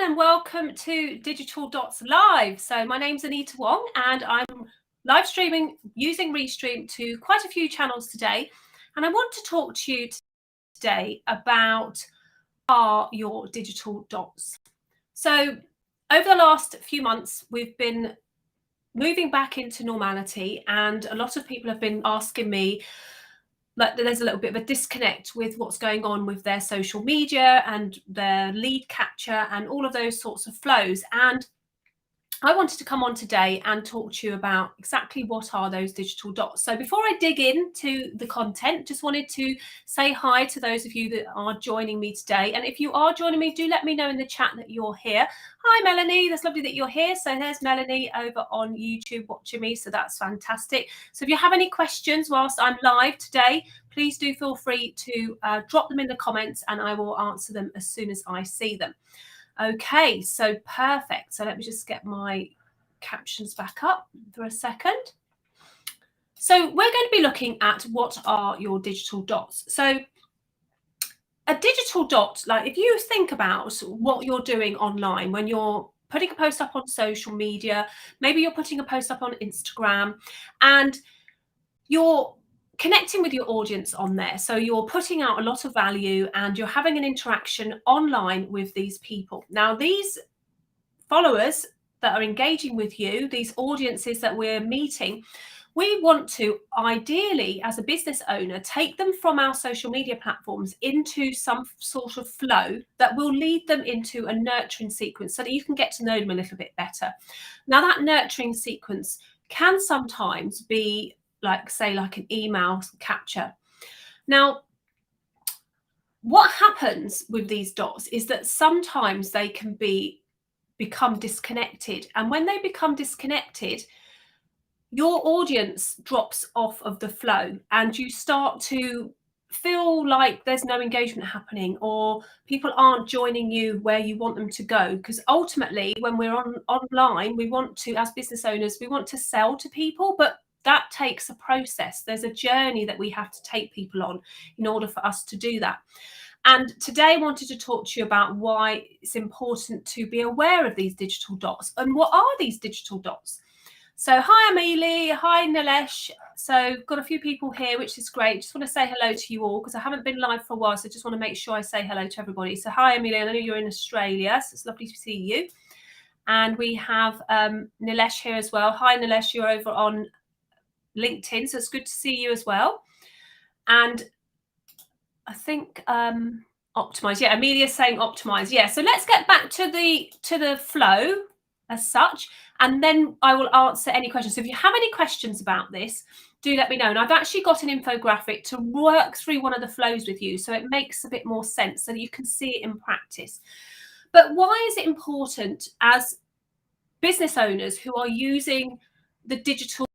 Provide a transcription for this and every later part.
and welcome to Digital Dots Live. So my name's Anita Wong and I'm live streaming using Restream to quite a few channels today. And I want to talk to you today about your digital dots. So over the last few months, we've been moving back into normality, and a lot of people have been asking me, like, there's a little bit of a disconnect with what's going on with their social media and their lead capture and all of those sorts of flows. And I wanted to come on today and talk to you about exactly what are those digital dots. So before I dig into the content, just wanted to say hi to those of you that are joining me today. And if you are joining me, do let me know in the chat that you're here. Hi, Melanie. That's lovely that you're here. So there's Melanie over on YouTube watching me. So that's fantastic. So if you have any questions whilst I'm live today, please do feel free to drop them in the comments and I will answer them as soon as I see them. Okay, so perfect. So let me just get my captions back up for a second. So we're going to be looking at what are your digital dots. So a digital dot, like if you think about what you're doing online, when you're putting a post up on social media, maybe you're putting a post up on Instagram and you're connecting with your audience on there. So you're putting out a lot of value and you're having an interaction online with these people. Now, these followers that are engaging with you, these audiences that we're meeting, we want to ideally, as a business owner, take them from our social media platforms into some sort of flow that will lead them into a nurturing sequence so that you can get to know them a little bit better. Now, that nurturing sequence can sometimes be like an email capture. Now, what happens with these dots is that sometimes they can become disconnected. And when they become disconnected, your audience drops off of the flow and you start to feel like there's no engagement happening or people aren't joining you where you want them to go. Because ultimately, when we're online, we want to, as business owners, we want to sell to people, but that takes a process. There's a journey that we have to take people on in order for us to do that. And today I wanted to talk to you about why it's important to be aware of these digital dots and what are these digital dots. So hi, Amelie. Hi, Nilesh. So got a few people here, which is great. Just want to say hello to you all because I haven't been live for a while. So just want to make sure I say hello to everybody. So hi, Amelie. I know you're in Australia, so it's lovely to see you. And we have Nilesh here as well. Hi, Nilesh. You're over on LinkedIn, so it's good to see you as well. And I think optimize. Yeah, Amelia's saying optimize. Yeah, so let's get back to the flow as such, and then I will answer any questions. So if you have any questions about this, do let me know. And I've actually got an infographic to work through one of the flows with you, so it makes a bit more sense so that you can see it in practice. But why is it important as business owners who are using the digital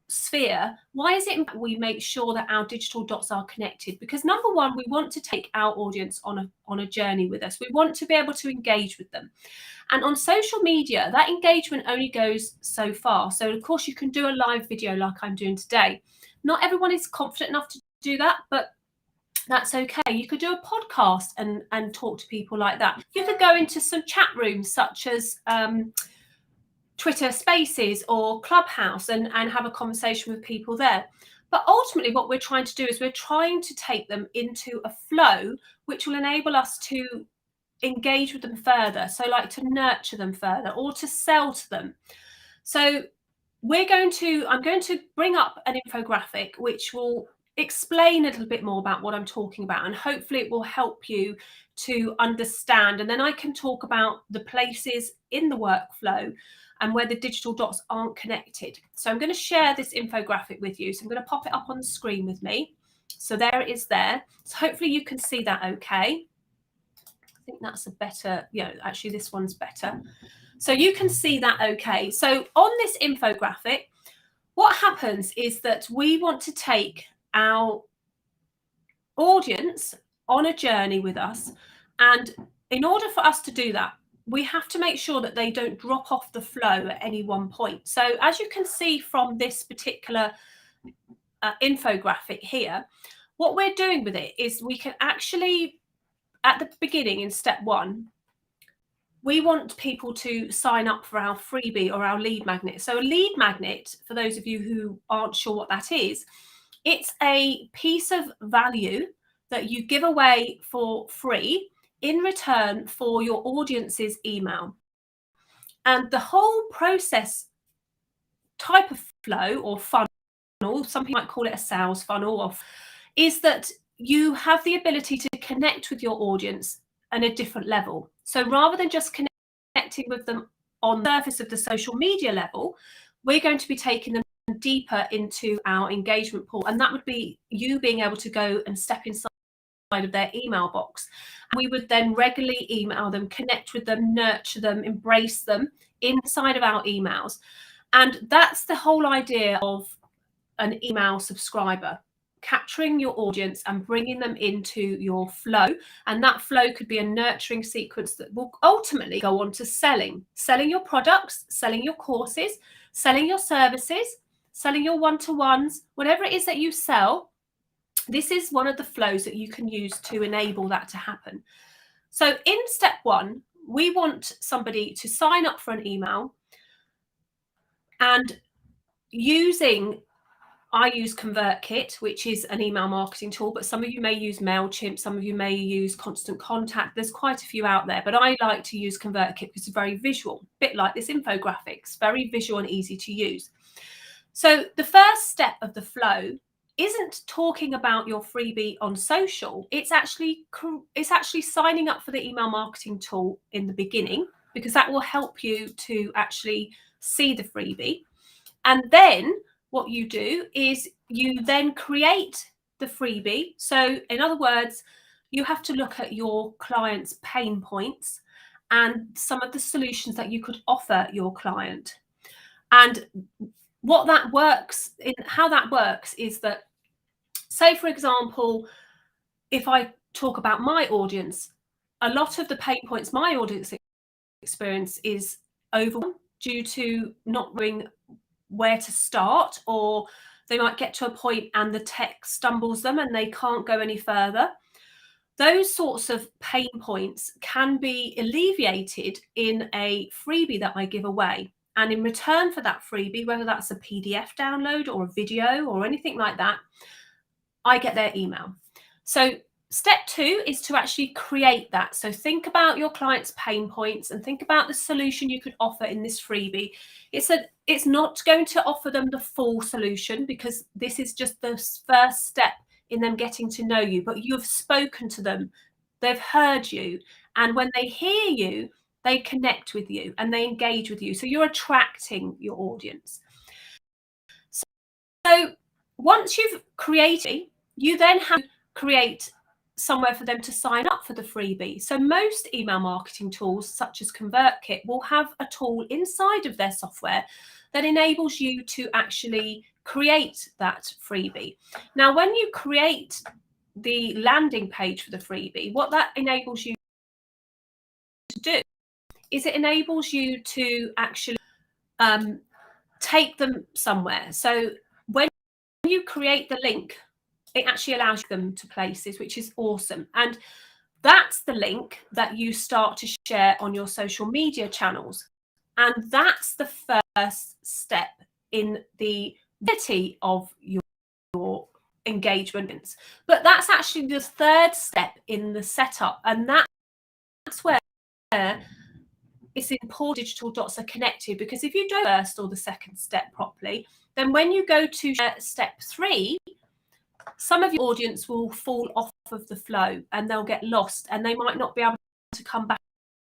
sphere, why is it we make sure that our digital dots are connected? Because number one, we want to take our audience on a journey with us. We want to be able to engage with them. And on social media, that engagement only goes so far. So of course you can do a live video like I'm doing today. Not everyone is confident enough to do that, but that's okay. You could do a podcast and talk to people like that. You could go into some chat rooms such as Twitter Spaces or Clubhouse and have a conversation with people there. But ultimately what we're trying to do is we're trying to take them into a flow which will enable us to engage with them further. So like to nurture them further or to sell to them. So I'm going to bring up an infographic which will explain a little bit more about what I'm talking about, and hopefully it will help you to understand. And then I can talk about the places in the workflow and where the digital dots aren't connected. So I'm going to share this infographic with you. So I'm going to pop it up on the screen with me. So there it is there. So hopefully you can see that okay. I think that's a better, actually this one's better. So you can see that okay. So on this infographic, what happens is that we want to take our audience on a journey with us. And in order for us to do that, we have to make sure that they don't drop off the flow at any one point. So as you can see from this particular infographic here, what we're doing with it is we can actually, at the beginning in step one, we want people to sign up for our freebie or our lead magnet. So a lead magnet, for those of you who aren't sure what that is, it's a piece of value that you give away for free in return for your audience's email. And the whole process, type of flow or funnel, some people might call it a sales funnel, is that you have the ability to connect with your audience on a different level. So rather than just connecting with them on the surface of the social media level, we're going to be taking them deeper into our engagement pool. And that would be you being able to go and step inside of their email box. And we would then regularly email them, connect with them, nurture them, embrace them inside of our emails. And that's the whole idea of an email subscriber, capturing your audience and bringing them into your flow. And that flow could be a nurturing sequence that will ultimately go on to selling your products, selling your courses, selling your services, selling your one-to-ones, whatever it is that you sell. This is one of the flows that you can use to enable that to happen. So in step one, we want somebody to sign up for an email, and I use ConvertKit, which is an email marketing tool, but some of you may use MailChimp, some of you may use Constant Contact. There's quite a few out there, but I like to use ConvertKit because it's very visual, a bit like this infographics, very visual and easy to use. So the first step of the flow isn't talking about your freebie on social. It's actually signing up for the email marketing tool in the beginning, because that will help you to actually see the freebie. And then what you do is you then create the freebie. So in other words, you have to look at your client's pain points and some of the solutions that you could offer your client. And how that works is that, say, for example, if I talk about my audience, a lot of the pain points my audience experience is overwhelm due to not knowing where to start, or they might get to a point and the tech stumbles them and they can't go any further. Those sorts of pain points can be alleviated in a freebie that I give away. And in return for that freebie, whether that's a PDF download or a video or anything like that, I get their email. So step two is to actually create that. So think about your client's pain points and think about the solution you could offer in this freebie. It's not going to offer them the full solution, because this is just the first step in them getting to know you, but you've spoken to them, they've heard you, and when they hear you, they connect with you and they engage with you. So you're attracting your audience. So once you've created, you then have to create somewhere for them to sign up for the freebie. So most email marketing tools, such as ConvertKit, will have a tool inside of their software that enables you to actually create that freebie. Now, when you create the landing page for the freebie, what that enables you to do is it enables you to actually take them somewhere. So when you create the link, it actually allows them to places, which is awesome. And that's the link that you start to share on your social media channels. And that's the first step in the ability of your engagements. But that's actually the third step in the setup. And that's where it's important digital dots are connected, because if you do the first or the second step properly, then when you go to step three, some of your audience will fall off of the flow and they'll get lost and they might not be able to come back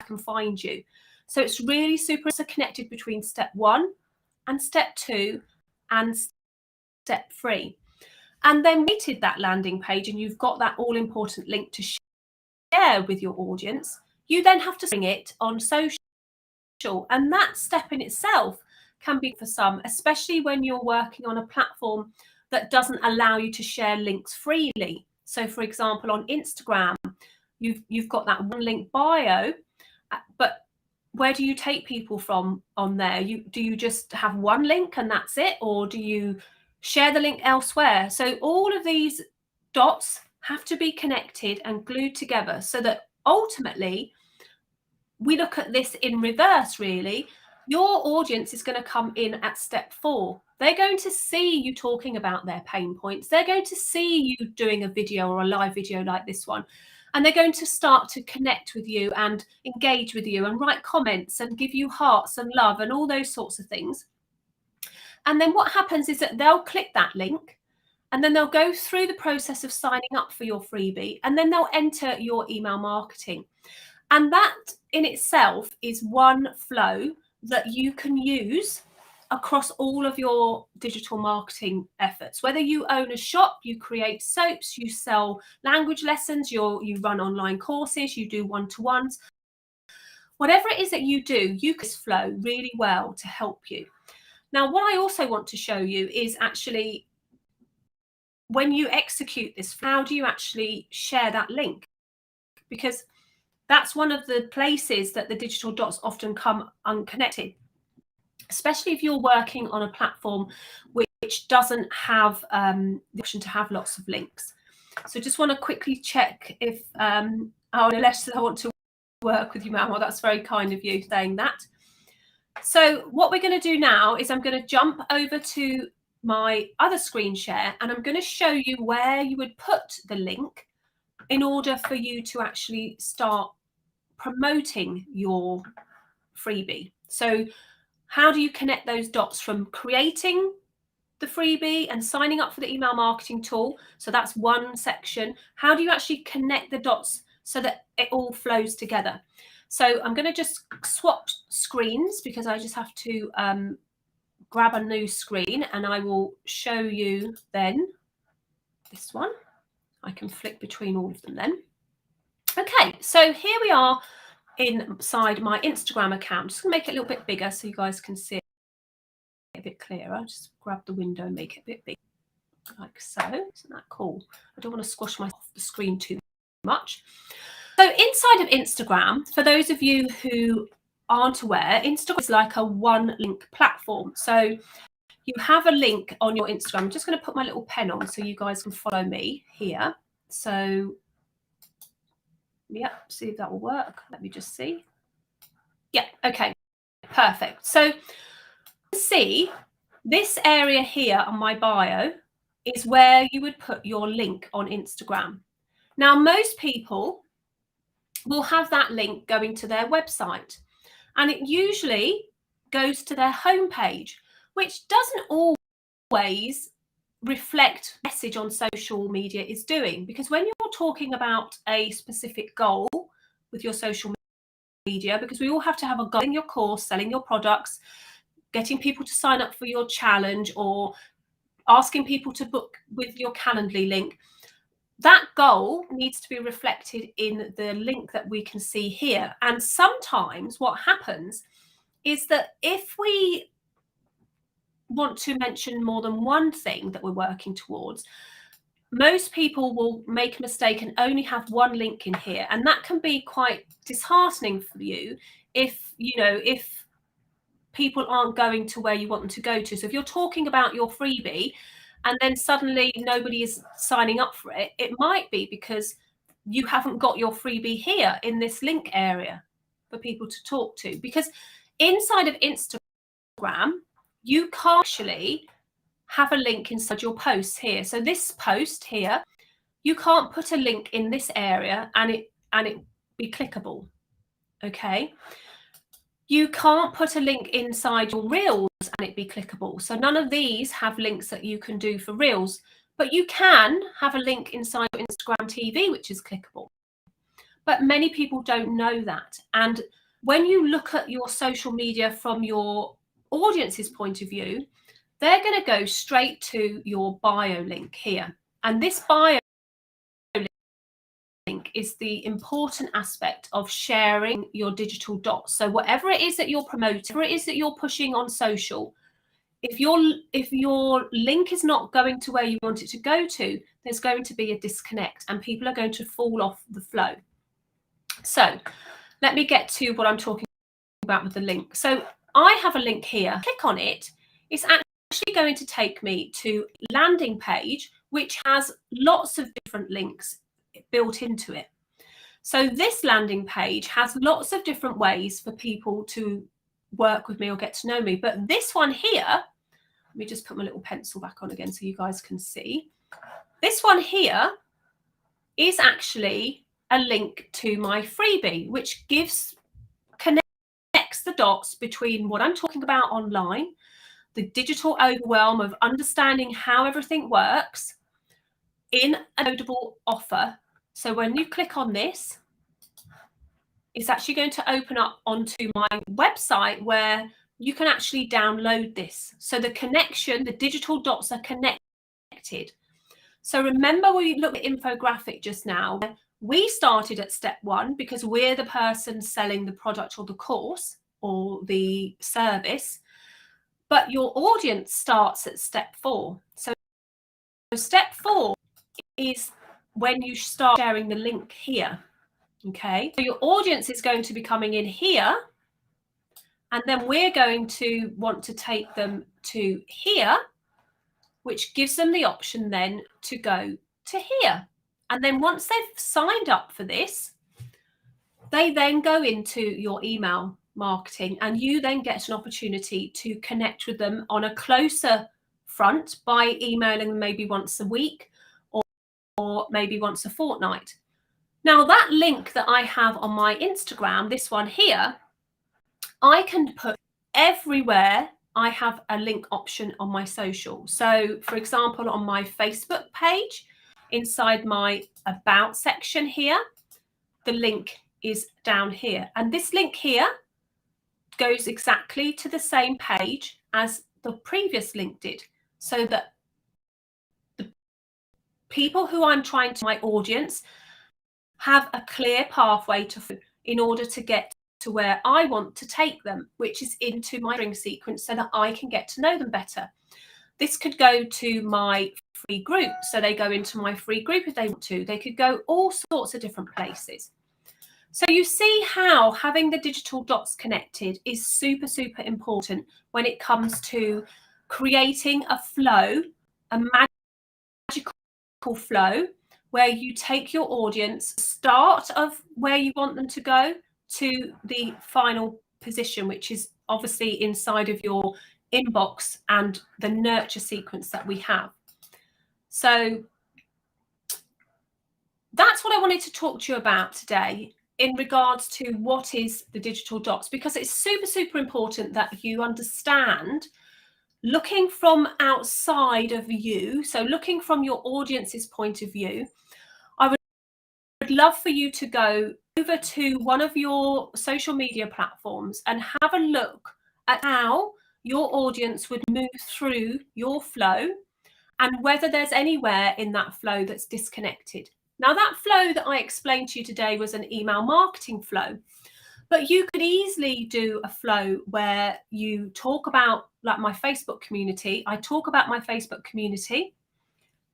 and find you. So it's really super connected between step one and step two and step three. And then created that landing page and you've got that all important link to share with your audience. You then have to bring it on social. And that step in itself can be for some, especially when you're working on a platform that doesn't allow you to share links freely. So for example, on Instagram, you've got that one link bio, but where do you take people from on there? Do you just have one link and that's it? Or do you share the link elsewhere? So all of these dots have to be connected and glued together so that ultimately we look at this in reverse, really. Your audience is going to come in at step 4. They're going to see you talking about their pain points. They're going to see you doing a video or a live video like this one. And they're going to start to connect with you and engage with you and write comments and give you hearts and love and all those sorts of things. And then what happens is that they'll click that link and then they'll go through the process of signing up for your freebie, and then they'll enter your email marketing. And that in itself is one flow that you can use across all of your digital marketing efforts. Whether you own a shop, you create soaps, you sell language lessons, you run online courses, you do one-to-ones, whatever it is that you do, you can flow really well to help you. Now, what I also want to show you is actually when you execute this, how do you actually share that link? Because that's one of the places that the digital dots often come unconnected, especially if you're working on a platform which doesn't have the option to have lots of links. So just want to quickly check if, unless I want to work with you, ma'am. Well, that's very kind of you saying that. So what we're going to do now is I'm going to jump over to my other screen share, and I'm going to show you where you would put the link in order for you to actually start promoting your freebie. So how do you connect those dots from creating the freebie and signing up for the email marketing tool? So that's one section. How do you actually connect the dots so that it all flows together? So I'm going to just swap screens because I just have to grab a new screen, and I will show you then this one. I can flick between all of them then. Okay, so here we are inside my Instagram account. I'm just going to make it a little bit bigger so you guys can see it a bit clearer. Just grab the window and make it a bit big, like so. Isn't that cool? I don't want to squash my off the screen too much. So inside of Instagram, for those of you who aren't aware, Instagram is like a one-link platform. So you have a link on your Instagram. I'm just going to put my little pen on so you guys can follow me here. So, yeah, see if that will work. Let me just see. Yeah, okay, perfect. So see, this area here on my bio is where you would put your link on Instagram. Now, most people will have that link going to their website, and it usually goes to their homepage, which doesn't always reflect the message on social media is doing. Because when you're talking about a specific goal with your social media, because we all have to have a goal in your course, selling your products, getting people to sign up for your challenge, or asking people to book with your Calendly link, that goal needs to be reflected in the link that we can see here. And sometimes what happens is that if we want to mention more than one thing that we're working towards, most people will make a mistake and only have one link in here. And that can be quite disheartening for you if, if people aren't going to where you want them to go to. So if you're talking about your freebie and then suddenly nobody is signing up for it, it might be because you haven't got your freebie here in this link area for people to talk to. Because inside of Instagram, you can't actually have a link inside your posts here. So this post here, you can't put a link in this area and it be clickable. Okay. You can't put a link inside your Reels and it be clickable. So none of these have links that you can do for Reels, but you can have a link inside your Instagram TV, which is clickable. But many people don't know that. And when you look at your social media from your audience's point of view, they're going to go straight to your bio link here. And this bio link is the important aspect of sharing your digital dots. So whatever it is that you're promoting, whatever it is that you're pushing on social, if your link is not going to where you want it to go to, there's going to be a disconnect and people are going to fall off the flow. So let me get to what I'm talking about with the link. So I have a link here. Click on it. It's actually going to take me to a landing page which has lots of different links built into it. So this landing page has lots of different ways for people to work with me or get to know me. But this one here, let me just put my little pencil back on again so you guys can see. This one here is actually a link to my freebie, which connects the dots between what I'm talking about online, the digital overwhelm of understanding how everything works, in a downloadable offer. So when you click on this, it's actually going to open up onto my website where you can actually download this. So the connection, the digital dots are connected. So remember we looked at infographic just now. We started at step 1 because we're the person selling the product or the course or the service, but your audience starts at step 4. So step 4 is when you start sharing the link here. Okay, so your audience is going to be coming in here, and then we're going to want to take them to here, which gives them the option then to go to here. And then once they've signed up for this, they then go into your email marketing, and you then get an opportunity to connect with them on a closer front by emailing them maybe once a week or maybe once a fortnight. Now that link that I have on my Instagram, this one here, I can put everywhere I have a link option on my social. So for example, on my Facebook page, inside my about section here, the link is down here. And this link here goes exactly to the same page as the previous link did, so that the people who I'm trying to, my audience, have a clear pathway to in order to get to where I want to take them, which is into my string sequence so that I can get to know them better. This could go to my free group, so they go into my free group if they want to. They could go all sorts of different places. So you see how having the digital dots connected is super, super important when it comes to creating a flow, a magical flow, where you take your audience, start of where you want them to go, to the final position, which is obviously inside of your inbox and the nurture sequence that we have. So that's what I wanted to talk to you about today in regards to what is the digital dots, because it's super, super important that you understand, looking from outside of you, so looking from your audience's point of view. I would love for you to go over to one of your social media platforms and have a look at how your audience would move through your flow and whether there's anywhere in that flow that's disconnected. Now, that flow that I explained to you today was an email marketing flow, but you could easily do a flow where you talk about, like my Facebook community, I talk about my Facebook community,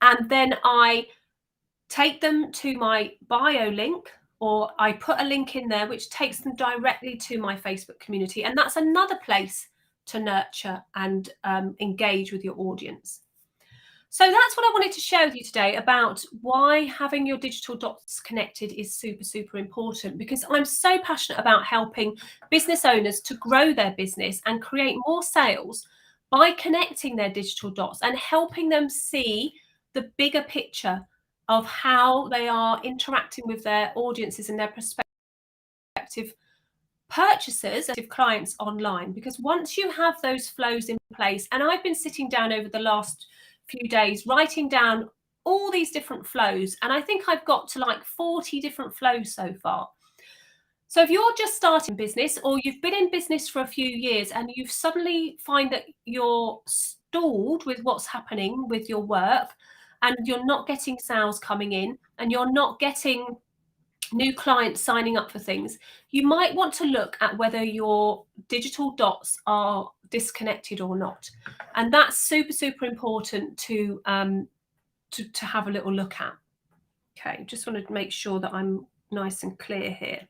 and then I take them to my bio link, or I put a link in there which takes them directly to my Facebook community. And that's another place to nurture and engage with your audience. So that's what I wanted to share with you today about why having your digital dots connected is super, super important, because I'm so passionate about helping business owners to grow their business and create more sales by connecting their digital dots and helping them see the bigger picture of how they are interacting with their audiences and their prospective purchasers and clients online. Because once you have those flows in place, and I've been sitting down over the last few days writing down all these different flows, and I think I've got to like 40 different flows so far. So if you're just starting business, or you've been in business for a few years and you suddenly find that you're stalled with what's happening with your work, and you're not getting sales coming in, and you're not getting new clients signing up for things, you might want to look at whether your digital dots are disconnected or not. And that's super, super important to have a little look at. Okay, just want to make sure that I'm nice and clear here.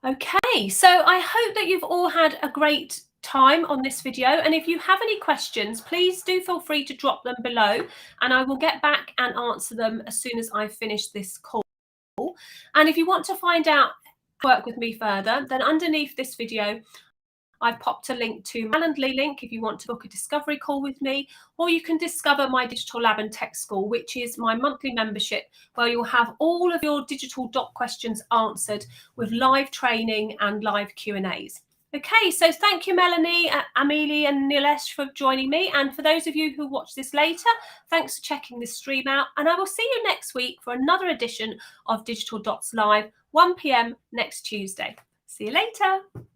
Okay, so I hope that you've all had a great time on this video, and if you have any questions, please do feel free to drop them below, and I will get back and answer them as soon as I finish this call. And if you want to find out work with me further, then underneath this video I've popped a link to my Calendly link if you want to book a discovery call with me, or you can discover my Digital Lab and Tech School, which is my monthly membership where you'll have all of your digital doc questions answered with live training and live Q&As. Okay, so thank you, Melanie, Amelie and Nilesh for joining me. And for those of you who watch this later, thanks for checking this stream out. And I will see you next week for another edition of Digital Dots Live, 1 p.m. next Tuesday. See you later.